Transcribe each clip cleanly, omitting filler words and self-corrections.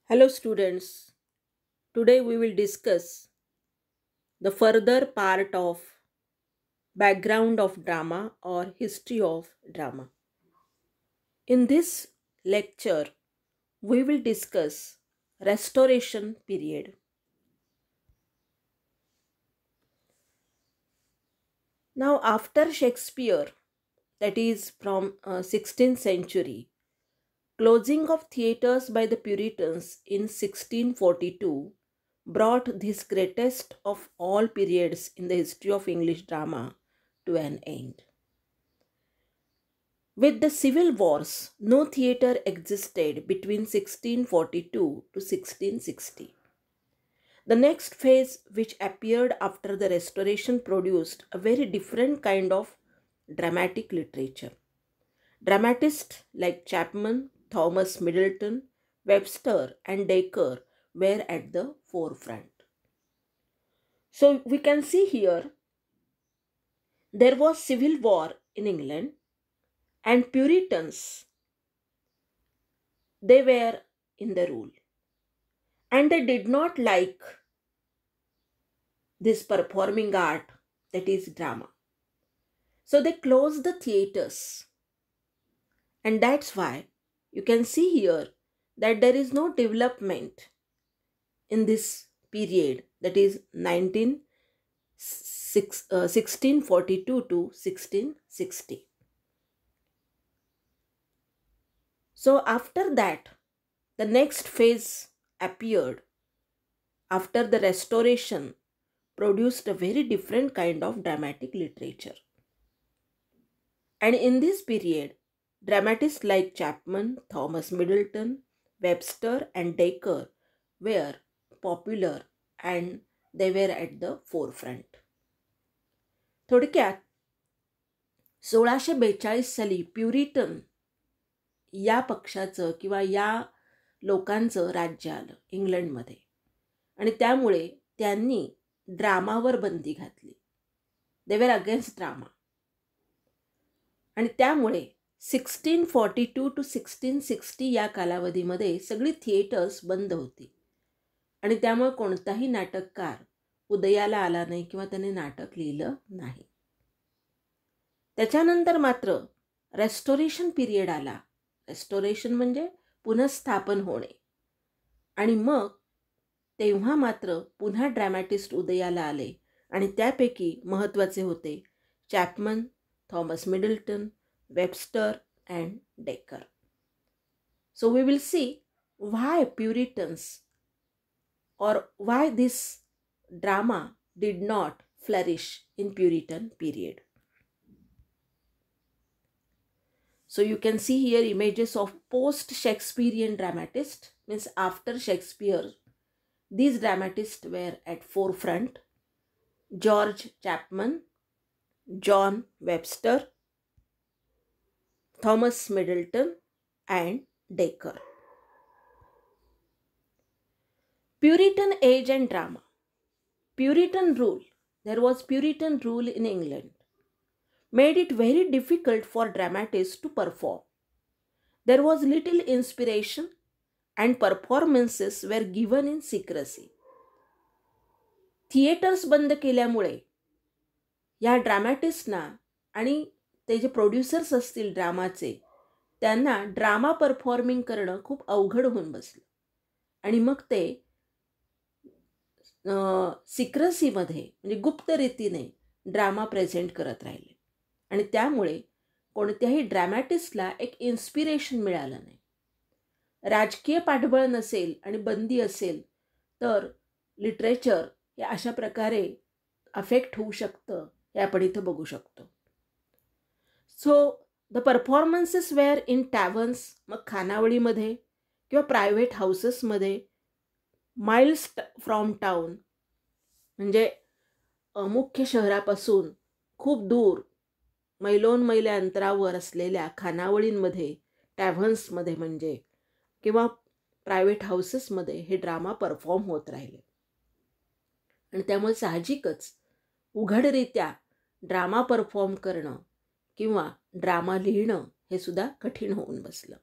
Hello students, today we will discuss the further part of background of drama or history of drama. In this lecture, we will discuss restoration period. Now after Shakespeare, that is from 16th century, closing of theatres by the Puritans in 1642 brought this greatest of all periods in the history of English drama to an end. With the civil wars, no theatre existed between 1642 to 1660. The next phase, which appeared after the Restoration, produced a very different kind of dramatic literature. Dramatists like Chapman, Thomas Middleton, Webster, and Dacre were at the forefront. So we can see here there was civil war in England, and Puritans, they were in the rule, and they did not like this performing art, that is drama. So they closed the theaters, and that's why you can see here that there is no development in this period, that is 1642 to 1660. So after that, the next phase appeared after the Restoration, produced a very different kind of dramatic literature. And in this period, dramatists like Chapman, Thomas Middleton, Webster, and Dacre were popular, and they were at the forefront. थोडक्यात 1642 साली puritan या पक्षाचं किंवा या लोकांचं राज्य आलं इंग्लंडमध्ये, आणि त्यामुळे त्यांनी ड्रामावर बंदी घातली. दे वर अगेन्स्ट ड्रामा. आणि त्यामुळे 1642 टू 1660 या कालावधीमध्ये सगळी थिएटर्स बंद होती, आणि त्यामुळे कोणताही नाटककार उदयाला आला नाही किंवा त्याने नाटक लिहिलं नाही. त्याच्यानंतर मात्र रेस्टोरेशन पिरियड आला. रेस्टोरेशन म्हणजे पुनःस्थापन होणे, आणि मग तेव्हा मात्र पुन्हा ड्रॅमॅटिस्ट उदयाला आले, आणि त्यापैकी महत्त्वाचे होते Chapman, Thomas Middleton, Webster, and Dacre. So we will see why Puritans, or why this drama did not flourish in Puritan period. So you can see here images of post-Shakespearean dramatists, means after Shakespeare. These dramatists were at forefront: George Chapman, John Webster, Thomas Middleton, and Dacre. Puritan age and drama. Puritan rule. There was Puritan rule in England. Made it very difficult for dramatists to perform. There was little inspiration, and performances were given in secrecy. Theatres बंद केल्यामुळे या ड्रामॅटिस्टना आणि ते जे producers असतील ड्रामाचे, त्यांना drama performing करणं खूप अवघड होऊन बसलं, आणि मग ते सिक्रेसीमध्ये म्हणजे गुप्त रीतीने ड्रामा प्रेझेंट करत राहिले, आणि त्यामुळे कोणत्याही ड्रॅमॅटिस्टला एक इन्स्पिरेशन मिळालं नाही. राजकीय पाठबळ नसेल आणि बंदी असेल तर लिटरेचर हे अशा प्रकारे अफेक्ट होऊ शकतं, हे आपण इथं बघू शकतो. So the performances were in taverns, मग खानावळीमध्ये किंवा प्रायव्हेट हाऊसेसमध्ये, माइल्स फ्रॉम टाउन म्हणजे मुख्य शहरापासून खूप दूर मैलोन अंतरावर असलेल्या खानावळींमध्ये, टॅव्हन्समध्ये म्हणजे, किंवा प्रायव्हेट हाऊसेसमध्ये हे ड्रामा परफॉर्म होत राहिले, आणि त्यामुळे साहजिकच उघडरित्या ड्रामा परफॉर्म करणं किंवा ड्रामा लिहिणं हे सुद्धा कठीण होऊन बसलं.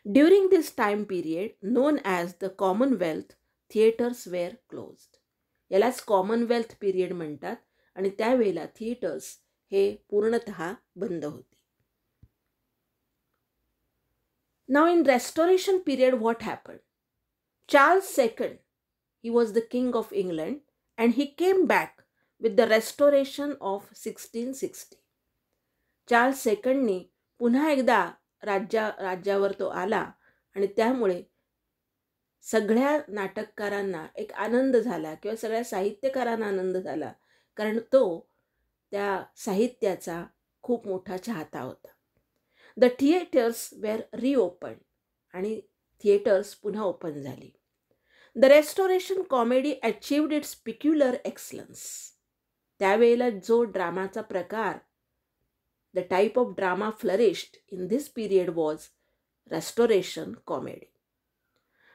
During this time period, known as the Commonwealth, theaters were closed. यालाच कॉमनवेल्थ पिरियड म्हणतात आणि त्यावेळेला थिएटर्स हे पूर्णतः बंद होते. Now in restoration period, what happened? Charles II, he was the king of England and he came back with the restoration of 1660. Charles सेकंडनी पुन्हा एकदा राज्यावर तो आला आणि त्यामुळे सगळ्या नाटककारांना एक आनंद झाला किंवा सगळ्या साहित्यकारांना आनंद झाला, कारण तो त्या साहित्याचा खूप मोठा चाहता होता. द थिएटर्स वेर रिओपन आणि थिएटर्स पुन्हा ओपन झाली. The restoration comedy achieved it's peculiar excellence. त्यावेळेला जो ड्रामाचा प्रकार, the type of drama flourished in this period was restoration comedy.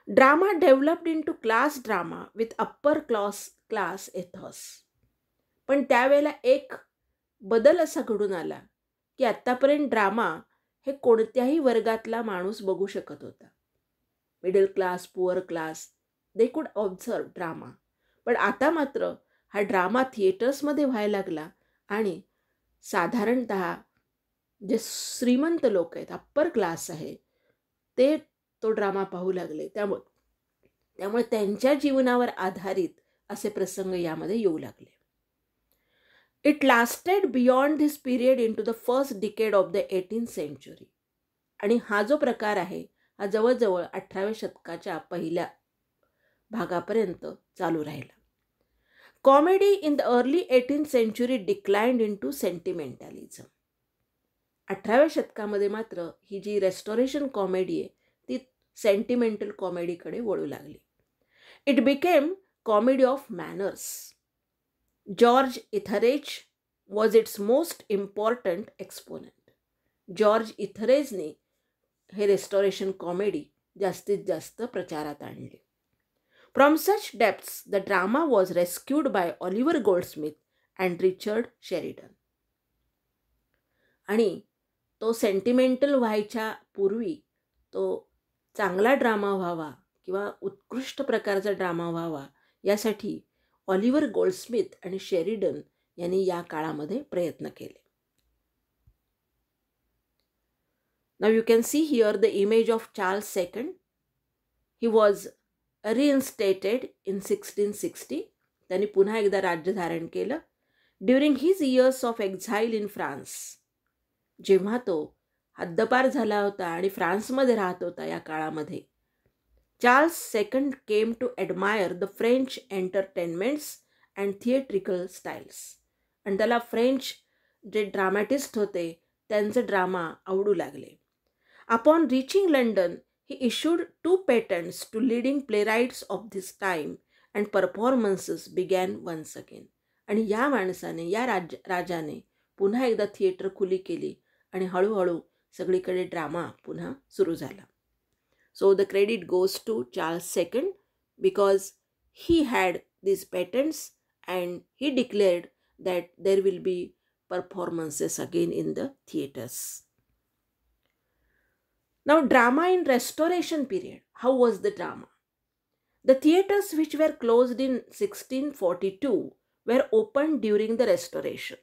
Drama developed into class drama with upper class ethos. पण त्यावेळेला एक बदल असा घडून आला की आत्तापर्यंत ड्रामा हे कोणत्याही वर्गातला माणूस बघू शकत होता. Middle class, poor class, they could observe drama. पण आता मात्र हा ड्रामा थिएटर्समध्ये व्हायला लागला आणि साधारणतः जे श्रीमंत लोक आहेत, अप्पर क्लास आहे, ते तो ड्रामा पाहू लागले. त्यामुळे त्यांच्या जीवनावर आधारित असे प्रसंग यामध्ये येऊ लागले. It lasted beyond this period into the first decade of the 18th century. आणि हा जो प्रकार आहे हा जवळजवळ 18व्या शतकाच्या पहिल्या भागापर्यंत चालू राहिला. Comedy in the early 18th century declined into sentimentalism. 18व्या शतकामध्ये मात्र ही जी रेस्टोरेशन कॉमेडी आहे ती सेंटिमेंटल कॉमेडीकडे वळू लागली. It became comedy of manners. George Etherege was its most important exponent. George इथरेजने हे रेस्टोरेशन कॉमेडी जास्तीत जास्त प्रचारात आणले. From such depths the drama was rescued by Oliver Goldsmith and Richard Sheridan. आणि तो सेंटिमेंटल व्हायच्या पूर्वी तो चांगला ड्रामा व्हावा किंवा उत्कृष्ट प्रकारचा ड्रामा व्हावा यासाठी ऑलिव्हर गोल्डस्मिथ आणि शेरिडन यांनी या काळामध्ये प्रयत्न केले. Now you can see here the image of Charles II. He was reinstated in 1660. त्यांनी पुन्हा एकदा राज्य धारण केलं. During his years of axil in France. जेव्हा तो हद्दपार झाला होता आणि फ्रान्समध्ये राहत होता या काळामध्ये, Charles second came to admire the French entertainments and theatrical styles. आणि त्याला फ्रेंच जे ड्रामॅटिस्ट होते त्यांचे ड्रामा आवडू लागले. Upon reaching London he issued 2 patents to leading playwrights of this time and performances began once again. आणि या माणसाने, या राजाने पुन्हा एकदा थिएटर खुली केली आणि हळूहळू सगळीकडे ड्रामा पुन्हा सुरू झाला. So the credit goes to Charles II because he had these patents and he declared that there will be performances again in the theaters. Now, drama in restoration period. How was the drama? The theaters which were closed in 1642 were opened during the restoration.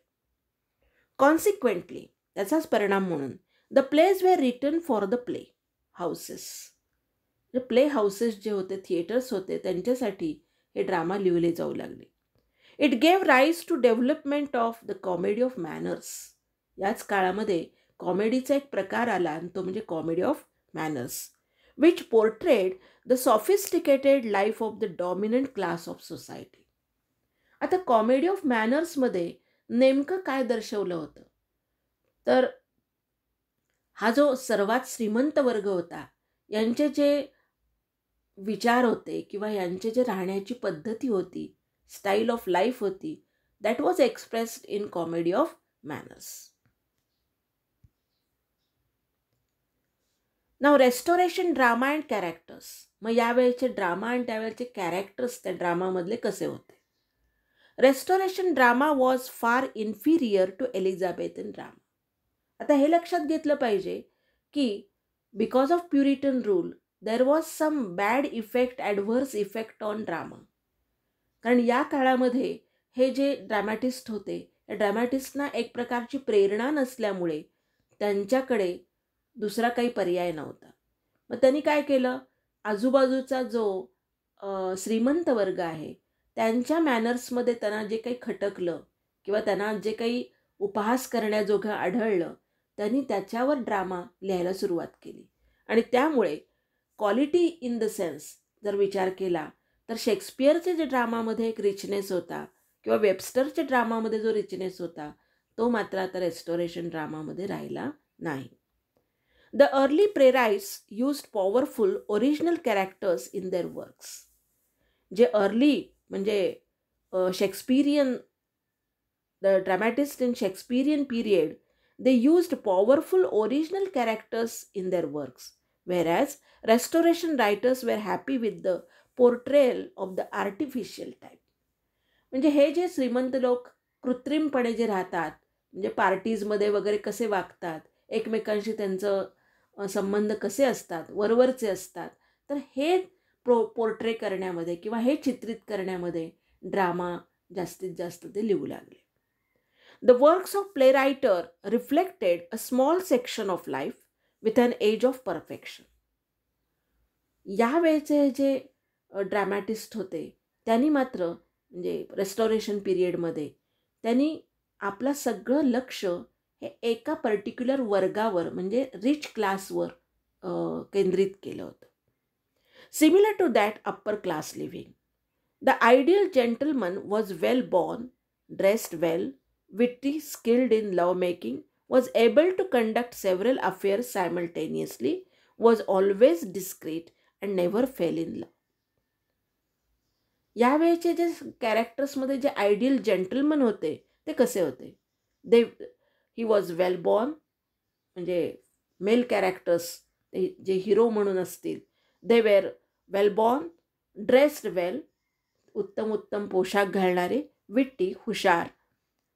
Consequently, त्याचाच परिणाम म्हणून the plays were written for the play houses. जे play houses जे होते, theatres होते, त्यांच्यासाठी हे drama लिहिले जाऊ लागले. It gave rise to development of the comedy of manners. याच काळामध्ये कॉमेडीचा एक प्रकार आला आणि तो म्हणजे comedy of manners, which portrayed the sophisticated life of the dominant class of society. आता कॉमेडी ऑफ मॅनर्समध्ये नेमकं काय दर्शवलं होतं, तर हा जो सर्वात श्रीमंत वर्ग होता यांचे जे विचार होते किंवा यांचे जे राहण्याची पद्धती होती, स्टाईल ऑफ लाईफ होती, that was expressed in comedy of manners. Now restoration drama and characters. मग यावेळेचे ड्रामा आणि त्यावेळेचे कॅरेक्टर्स त्या ड्रामामधले कसे होते. Restoration drama was far inferior to Elizabethan drama. आता हे लक्षात घेतलं पाहिजे की because of Puritan rule there was some bad effect, adverse effect on drama. कारण या काळामध्ये हे जे ड्रॅमॅटिस्ट होते, या ड्रॅमॅटिस्टना एक प्रकारची प्रेरणा नसल्यामुळे त्यांच्याकडे दुसरा काही पर्याय नव्हता. मग त्यांनी काय केलं, आजूबाजूचा जो श्रीमंत वर्ग आहे त्यांच्या मॅनर्समध्ये त्यांना जे काही खटकलं किंवा त्यांना जे काही उपहास करण्याजोगं आढळलं, त्यांनी त्याच्यावर ड्रामा लिहायला सुरुवात केली. आणि त्यामुळे क्वालिटी इन द सेन्स जर विचार केला तर शेक्सपियरचे जे ड्रामामध्ये एक रिचनेस होता किंवा वेबस्टरच्या ड्रामामध्ये जो रिचनेस होता तो मात्र आता रेस्टोरेशन ड्रामामध्ये राहिला नाही. The early playwrights used powerful original characters in their works. जे अर्ली म्हणजे Shakespearean, the dramatist in Shakespearean period, they used powerful original characters in their works, whereas restoration writers were happy with the portrayal of the artificial type. म्हणजे हे जे श्रीमंत लोक कृत्रिमपणे जे राहतात, म्हणजे पार्टीजमध्ये वगैरे कसे वागतात, एकमेकांशी त्यांचं संबंध कसे असतात, वरवरचे असतात, तर हे पोर्ट्रे करण्यामध्ये किंवा हे चित्रित करण्यामध्ये ड्रामा जास्तीत जास्त ते लिहू लागले. The works of playwriter reflected a small section of life with an age of perfection. यावेळेचे जे ड्रॅमॅटिस्ट होते त्यांनी मात्र म्हणजे रेस्टोरेशन पिरियडमध्ये त्यांनी आपलं सगळं लक्ष हे एका पर्टिक्युलर वर्गावर म्हणजे रिच क्लासवर केंद्रित केलं होतं. Similar to that upper class living, the ideal gentleman was well born, dressed well, witty, skilled in lovemaking, was able to conduct several affairs simultaneously, was always discreet and never fell in love. यावेळेचे जे कॅरेक्टर्समध्ये जे ideal gentleman होते ते कसे होते, he was well born, म्हणजे mail characters जे hero म्हणून असतील, they were well born, dressed वेल, उत्तम उत्तम पोशाख घालणारे, विट्टी, हुशार,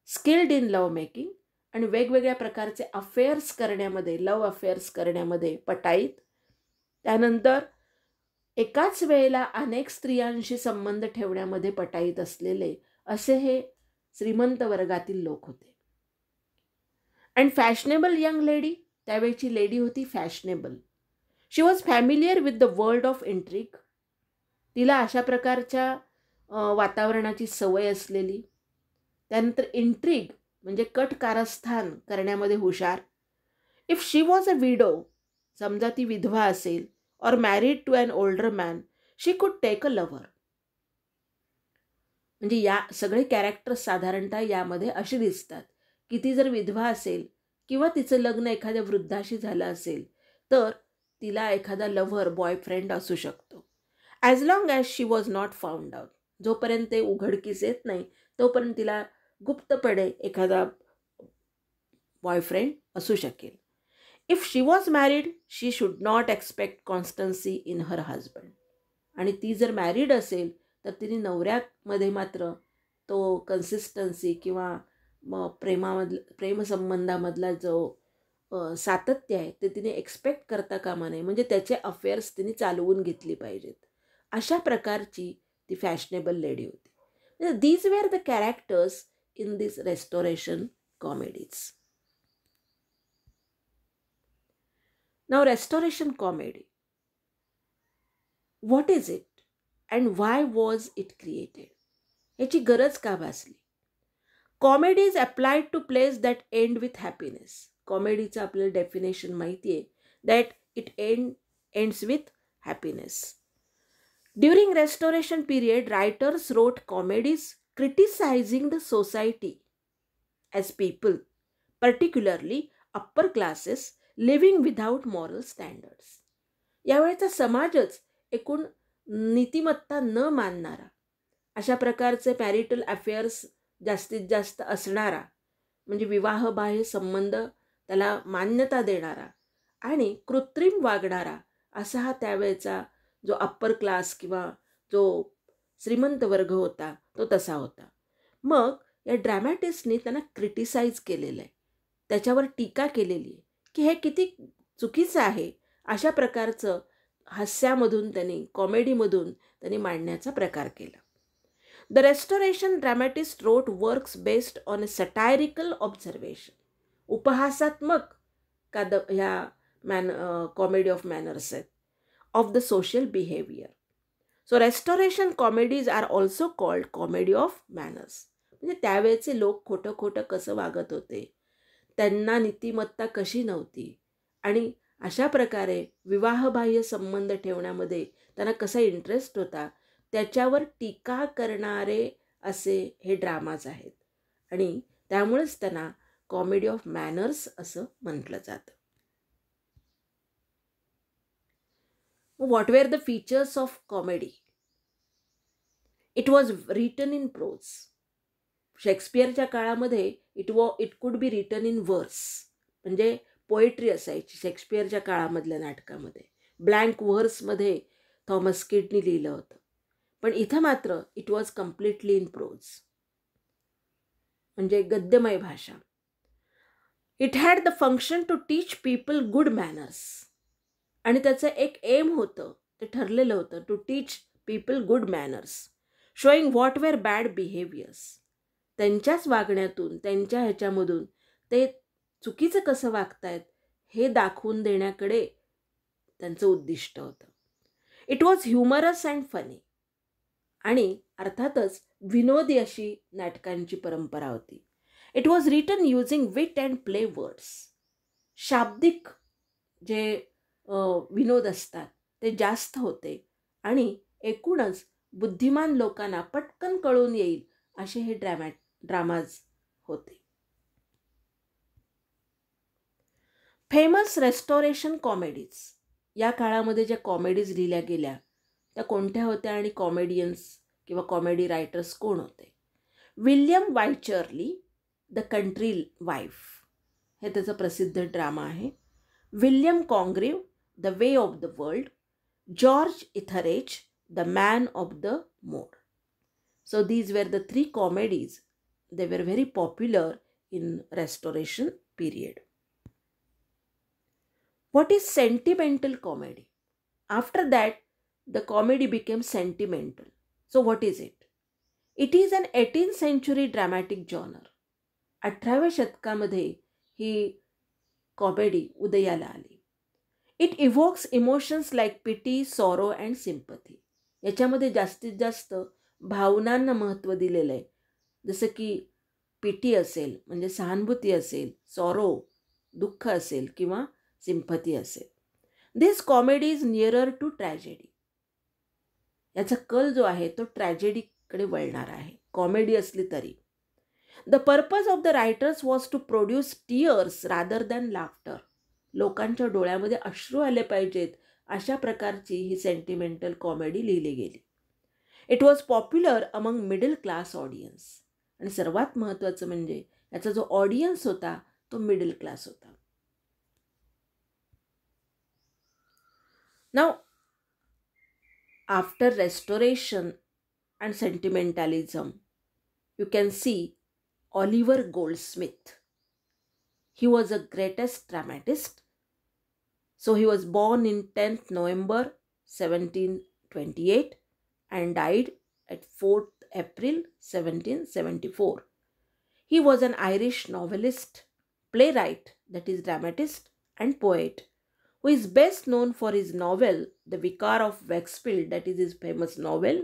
स्किल्ड इन लव्ह मेकिंग, आणि वेगवेगळ्या प्रकारचे अफेअर्स करण्यामध्ये, लव्ह अफेअर्स करण्यामध्ये पटाईत. त्यानंतर एकाच वेळेला अनेक स्त्रियांशी संबंध ठेवण्यामध्ये पटाईत असलेले असे हे श्रीमंत वर्गातील लोक होते. अँड फॅशनेबल यंग लेडी, त्यावेळची लेडी होती fashionable. She was familiar with the world of intrigue, तिला अशा प्रकारच्या वातावरणाची सवय असलेली. त्यानंतर इंट्रिग म्हणजे कट कारस्थान करण्यामध्ये हुशार. If she was a widow, समजा ती विधवा असेल, or married to an older man, she could take a lover. म्हणजे या सगळे कॅरेक्टर्स साधारणतः यामध्ये असे दिसतात की ती जर विधवा असेल किंवा तिचं लग्न एखाद्या वृद्धाशी झालं असेल तर तिला एखादा लव्हर, बॉयफ्रेंड असू शकतो. As long as she was not found out, जोपर्यंत ते उघडकीस येत नाही तोपर्यंत तिला गुप्तपणे एखादा बॉयफ्रेंड असू शकेल. If she was married, she should not expect कॉन्स्टन्सी in her husband. आणि ती जर मॅरिड असेल तर तिने नवऱ्यामध्ये मात्र तो कन्सिस्टन्सी किंवा प्रेमसंबंधामधला जो सातत्य आहे ते तिने एक्सपेक्ट करता कामा नये, म्हणजे त्याचे अफेअर्स तिने चालवून घेतली पाहिजेत. अशा प्रकारची ती फॅशनेबल लेडी होती. These were the characters in these restoration comedies. Now restoration comedy, what is it and why was it created? याची गरज का भासली? Comedy is applied to plays that end with happiness. कॉमेडीचं आपल्याला डेफिनेशन माहिती आहे, that it ends with happiness. During restoration period, writers wrote comedies criticizing the society as people, particularly upper classes, living without moral standards. यावेळेचा समाजच एकूण नीतिमत्ता न मानणारा, अशा प्रकारचे marital affairs जास्तीत जास्त असणारा, म्हणजे विवाहबाह्य संबंध त्याला मान्यता देणारा आणि कृत्रिम वागणारा असा हा त्यावेळेचा जो अप्पर क्लास किंवा जो श्रीमंत वर्ग होता तो तसा होता. मग या ड्रॅमॅटिस्टनी त्यांना क्रिटिसाइज केलेलं आहे, त्याच्यावर टीका केलेली आहे की हे किती चुकीचं आहे अशा प्रकारचं हास्यामधून त्यांनी, कॉमेडीमधून त्यांनी मांडण्याचा प्रकार केला. The restoration dramatist wrote works based on a satirical observation. उपहासात्मक ह्या कॉमेडी ऑफ मॅनर्स आहेत, of the social behaviour. So restoration comedies are also called comedy of manners. म्हणजे त्यावेळेचे लोक खोटं खोटं कसं वागत होते, त्यांना नीतिमत्ता कशी नव्हती, आणि अशा प्रकारे विवाहबाह्य संबंध ठेवण्यामध्ये त्यांना कसा इंटरेस्ट होता, त्याच्यावर टीका करणारे असे हे ड्रामाज आहेत. आणि त्यामुळेच त्यांना कॉमेडी ऑफ मॅनर्स असं म्हटलं जातं. What were the features of comedy? It was written in prose. शेक्सपियरच्या काळामध्ये it could be written in वर्स, म्हणजे पोएट्री असायची शेक्सपियरच्या काळामधल्या नाटकामध्ये. ब्लँक व्हर्समध्ये थॉमस किडनी लिहिलं होतं. पण इथं मात्र it was completely in prose, म्हणजे गद्यमय भाषा. It had the function to teach people good manners. आणि त्याचं एक एम होतं, ते ठरलेलं होतं, to teach people good manners, showing what were bad behaviours. त्यांच्याच वागण्यातून, त्यांच्या ह्याच्यामधून ते चुकीचं कसं वागतायत हे दाखवून देण्याकडे त्यांचं उद्दिष्ट होतं. It was humorous and funny. आणि अर्थातच विनोदी अशी नाटकांची परंपरा होती. It was written using wit and play words. शाब्दिक जे विनोद असतात ते जास्त होते, आणि एकूणच बुद्धिमान लोकांना पटकन कळून येईल असे हे ड्रामाज होते. Famous restoration comedies. या काळामध्ये ज्या कॉमेडीज लिहिल्या गेल्या त्या कोणत्या होत्या आणि कॉमेडियन्स किंवा कॉमेडी रायटर्स कोण होते? William Wycherley, the country wife, हे त्याचं प्रसिद्ध ड्रामा आहे. William Congreve, the way of the world. George Etherege, the man of the mode. So these were the 3 comedies. They were very popular in Restoration period. What is sentimental comedy? After that, the comedy became sentimental. So what is it? It is an 18th century dramatic genre. 18व्या शतकामध्ये ही comedy उदयाला आली. It evokes emotions like pity, sorrow and sympathy. याच्यामध्ये जास्तीत जास्त भावनांना महत्त्व दिलेलं आहे. जसं की पिटी असेल म्हणजे सहानुभूती असेल, सॉरो दुःख असेल, किंवा सिम्पथी असेल. This comedy is nearer to tragedy. याचा कल जो आहे तो ट्रॅजेडीकडे वळणार आहे, कॉमेडी असली तरी. The purpose of the writers was to produce tears rather than laughter. लोकांच्या डोळ्यामध्ये अश्रू आले पाहिजेत अशा प्रकारची ही सेंटिमेंटल कॉमेडी लिहिली गेली. It was popular among middle class audience. आणि सर्वात महत्त्वाचं म्हणजे याचा जो ऑडियन्स होता तो मिडल क्लास होता. Now after restoration and sentimentalism you can see Oliver Goldsmith. He was a greatest dramatist. So he was born in 10th November 1728 and died at 4th April 1774. He was an Irish novelist, playwright, that is dramatist, and poet, who is best known for his novel The Vicar of Wakefield, that is his famous novel,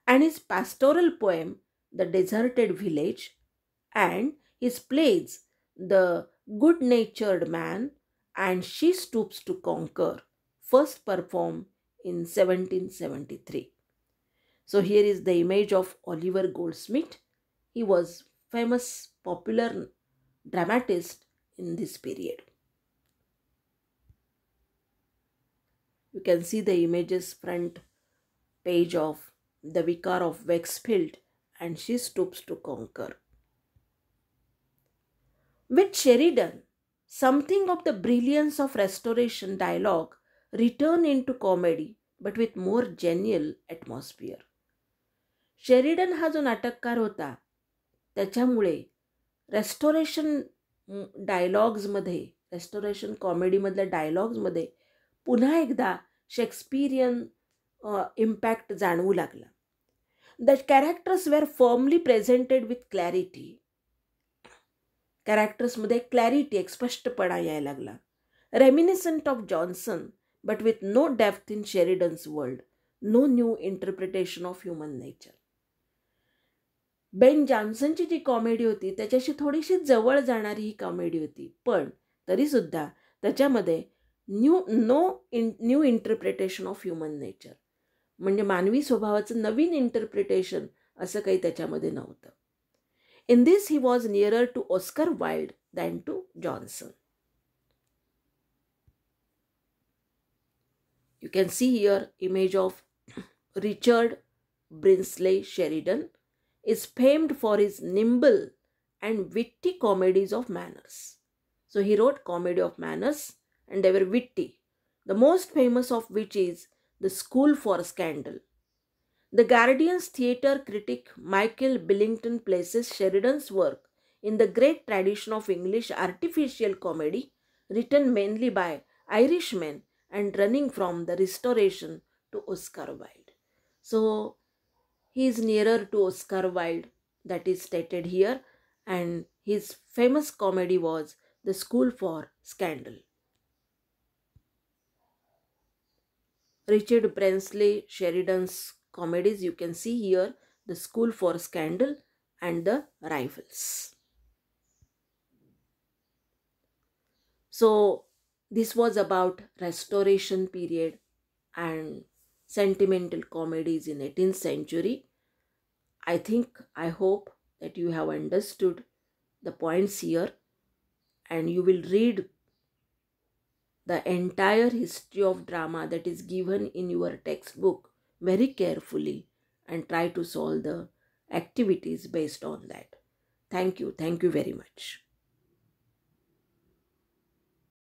and his pastoral poem The Deserted Village, and his plays The Good-Natured Man and She Stoops to Conquer, first performed in 1773. So here is the image of Oliver Goldsmith. He was famous, popular dramatist in this period. You can see the images front page of The Vicar of Wakefield and She Stoops to Conquer. With Sheridan, something of the brilliance of Restoration dialogue returned into comedy, but with more genial atmosphere. Sheridan हा जो नाटककार होता त्याच्यामुळे restoration डायलॉग्समध्ये, restoration कॉमेडीमधल्या डायलॉग्समध्ये पुन्हा एकदा शेक्सपिरियन impact जाणवू लागला. The characters were firmly presented with clarity. कॅरेक्टर्समध्ये क्लॅरिटी, एक स्पष्टपणा यायला लागला. Reminiscent of Jonson but with no depth in Sheridan's world, no new interpretation of human nature. Ben जॉन्सनची जी कॉमेडी होती त्याच्याशी थोडीशी जवळ जाणारी ही कॉमेडी होती, पण तरीसुद्धा त्याच्यामध्ये new interpretation of human nature, म्हणजे मानवी स्वभावाचं नवीन इंटरप्रिटेशन असं काही त्याच्यामध्ये नव्हतं. In this he was nearer to Oscar Wilde than to Johnson. You can see here image of Richard Brinsley Sheridan is famed for his nimble and witty comedies of manners. So he wrote comedy of manners and they were witty, the most famous of which is The School for Scandal. The Guardian's theatre critic Michael Billington places Sheridan's work in the great tradition of English artificial comedy written mainly by Irishmen and running from the Restoration to Oscar Wilde. So he is nearer to Oscar Wilde, that is stated here, and his famous comedy was The School for Scandal. Richard Brinsley Sheridan's comedies, you can see here, The School for Scandal and The Rivals. So this was about Restoration period and sentimental comedies in 18th century. I hope that you have understood the points here, and you will read the entire history of drama that is given in your textbook very carefully and try to solve the activities based on that. Thank you very much.